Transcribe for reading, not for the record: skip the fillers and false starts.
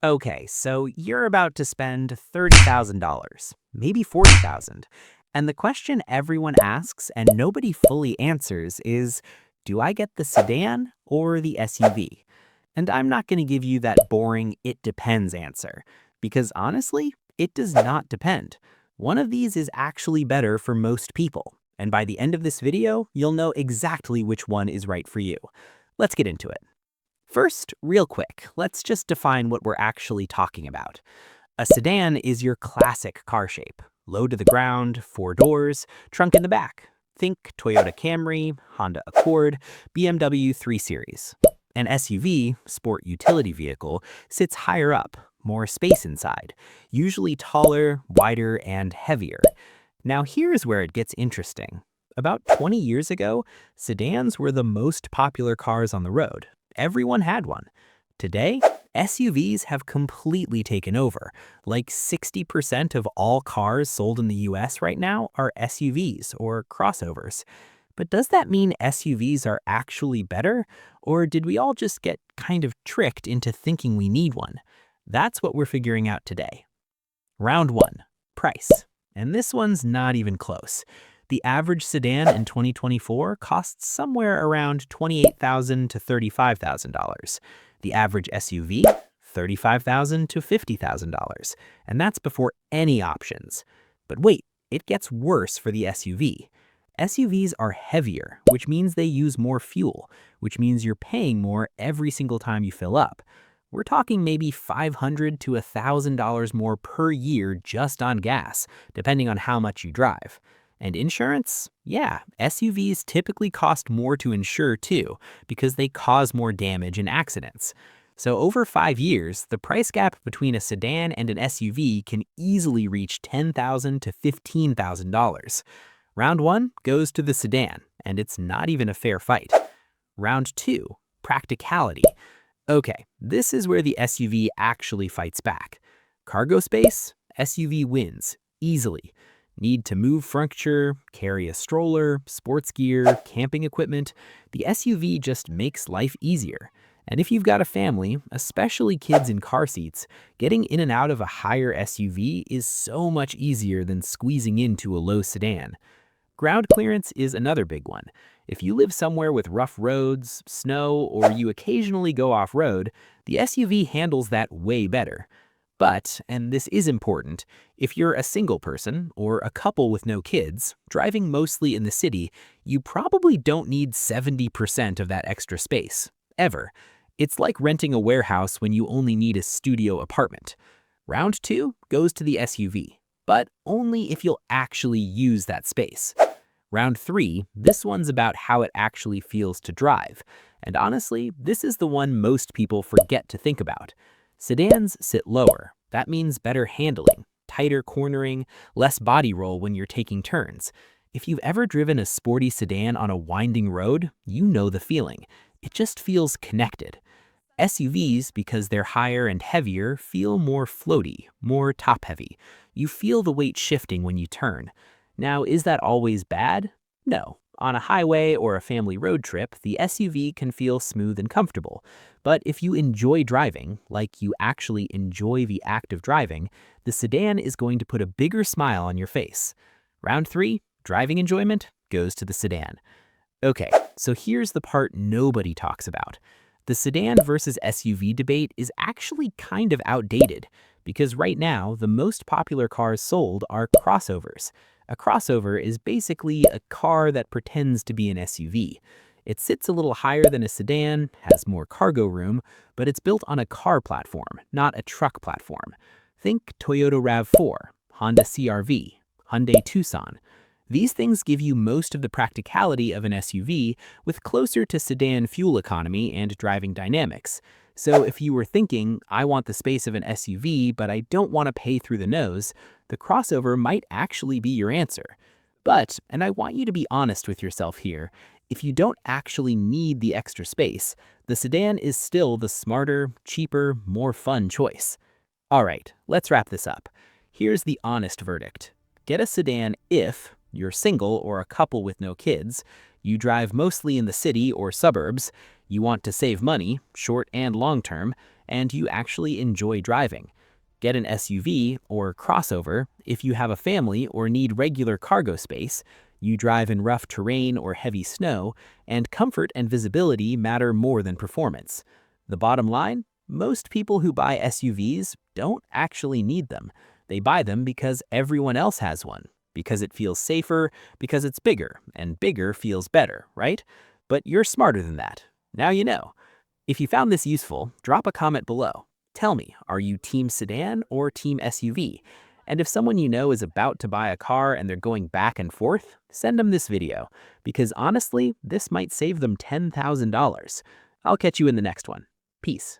Okay, so you're about to spend $30,000, maybe 40,000. And the question everyone asks and nobody fully answers is, do I get the sedan or the SUV? And I'm not going to give you that boring it depends answer because honestly, it does not depend. One of these is actually better for most people. And by the end of this video, you'll know exactly which one is right for you. Let's get into it. First, real quick, let's just define what we're actually talking about. A sedan is your classic car shape. Low to the ground, four doors, trunk in the back. Think Toyota Camry, Honda Accord, BMW 3 Series. An SUV, sport utility vehicle, sits higher up, more space inside, usually taller, wider, and heavier. Now here's where it gets interesting. About 20 years ago, sedans were the most popular cars on the road. Everyone had one. Today, SUVs have completely taken over. Like 60% of all cars sold in the US right now are SUVs or crossovers. But does that mean SUVs are actually better? Or did we all just get kind of tricked into thinking we need one? That's what we're figuring out today. Round 1. Price. And this one's not even close. The average sedan in 2024 costs somewhere around $28,000 to $35,000. The average SUV, $35,000 to $50,000. And that's before any options. But wait, it gets worse for the SUV. SUVs are heavier, which means they use more fuel, which means you're paying more every single time you fill up. We're talking maybe $500 to $1,000 more per year just on gas, depending on how much you drive. And insurance? Yeah, SUVs typically cost more to insure too, because they cause more damage and accidents. So over 5 years, the price gap between a sedan and an SUV can easily reach $10,000 to $15,000. Round 1 goes to the sedan, and it's not even a fair fight. Round 2, practicality. Okay, this is where the SUV actually fights back. Cargo space? SUV wins, easily. Need to move furniture, carry a stroller, sports gear, camping equipment? The SUV just makes life easier. And if you've got a family, especially kids in car seats, getting in and out of a higher SUV is so much easier than squeezing into a low sedan. Ground clearance is another big one. If you live somewhere with rough roads, snow, or you occasionally go off-road, the SUV handles that way better. But, and this is important, if you're a single person or a couple with no kids, driving mostly in the city, you probably don't need 70% of that extra space, ever. It's like renting a warehouse when you only need a studio apartment. Round 2 goes to the SUV, but only if you'll actually use that space. Round 3, this one's about how it actually feels to drive. And honestly, this is the one most people forget to think about. Sedans sit lower. That means better handling, tighter cornering, less body roll when you're taking turns. If you've ever driven a sporty sedan on a winding road, you know the feeling. It just feels connected. SUVs, because they're higher and heavier, feel more floaty, more top-heavy. You feel the weight shifting when you turn. Now, is that always bad? No. On a highway or a family road trip, the SUV can feel smooth and comfortable. But if you enjoy driving, like you actually enjoy the act of driving, the sedan is going to put a bigger smile on your face. Round 3, driving enjoyment, goes to the sedan. Okay, so here's the part nobody talks about. The sedan versus SUV debate is actually kind of outdated, because right now, the most popular cars sold are crossovers. A crossover is basically a car that pretends to be an SUV. It sits a little higher than a sedan, has more cargo room, but it's built on a car platform, not a truck platform. Think Toyota RAV4, Honda CR-V, Hyundai Tucson. These things give you most of the practicality of an SUV with closer to sedan fuel economy and driving dynamics. So if you were thinking, I want the space of an SUV, but I don't want to pay through the nose, the crossover might actually be your answer. But, and I want you to be honest with yourself here, if you don't actually need the extra space, the sedan is still the smarter, cheaper, more fun choice. All right, let's wrap this up. Here's the honest verdict. Get a sedan if you're single or a couple with no kids, you drive mostly in the city or suburbs, You want to save money, short and long term, and you actually enjoy driving. Get an SUV or crossover if you have a family or need regular cargo space, you drive in rough terrain or heavy snow, and comfort and visibility matter more than performance. The bottom line? Most people who buy SUVs don't actually need them. They buy them because everyone else has one, because it feels safer, because it's bigger, and bigger feels better, right? But you're smarter than that. Now you know. If you found this useful, drop a comment below. Tell me, are you team sedan or team SUV? And if someone you know is about to buy a car and they're going back and forth, send them this video, because honestly, this might save them $10,000. I'll catch you in the next one. Peace.